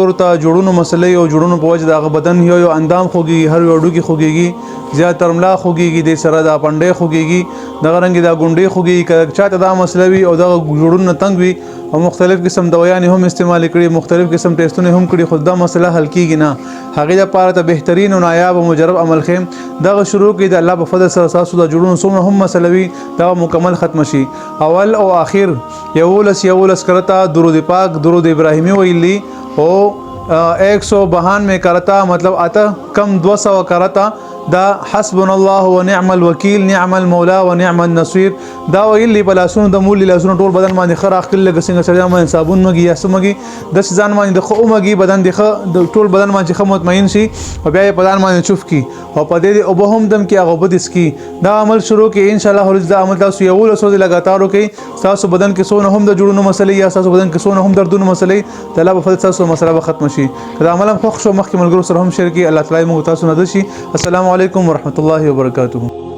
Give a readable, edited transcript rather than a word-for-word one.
ورته جوړونو مسلې او جوړونو په وجه د بدن یو اندام خوږي هر یو ډوکی خوږيږي زیات ترملا خوږيږي د سره د پنډې خوږيږي د رنګ د ګونډې خوږي چاته دا مسله وي او د جوړونو تنګ وي او مختلف قسم دوايان هم استعمال کړي مختلف قسم ټیسټونه هم کړي خود دا مسله حل کیږي نه هغه لپاره ته بهترین او نایاب او مجرب عمل خیم دغه شروع کې د الله په فضل سره تاسو د جوړونو څومره هم مسلوي دا مکمل ختم شي اول او اخر یولس کرتا درود پاک درود ابراهیمی ویلی او 152 में करता मतलब आता कम 200 करता دا حسبنا الله ونعم الوکیل نعم المولا ونعم النصير دا ویلی بلاسونو د مول لاسونو ټول بدن باندې خراخ کله څنګه سره باندې صابون مګي یا سمګي د ځان باندې د خو مګي بدن د ټول بدن باندې خو مطمئن شي او بیا په بدن باندې چوف کی او په دې او به هم دم کې هغه بد اسکی دا عمل شروع کې ان شاء الله ورځ دا عمل تاسو یو لسو لګاتار وکي تاسو بدن کې سونه هم د جوړونو مسلې یا تاسو بدن کې سونه هم دردونو مسلې د الله په فضل تاسو مسله ختم شي دا عمل خوښ شو مخکې ملګرو سره هم شریک الله تعالی مو تاسو نه دشي السلام علیکم ورحمت الله وبرکاته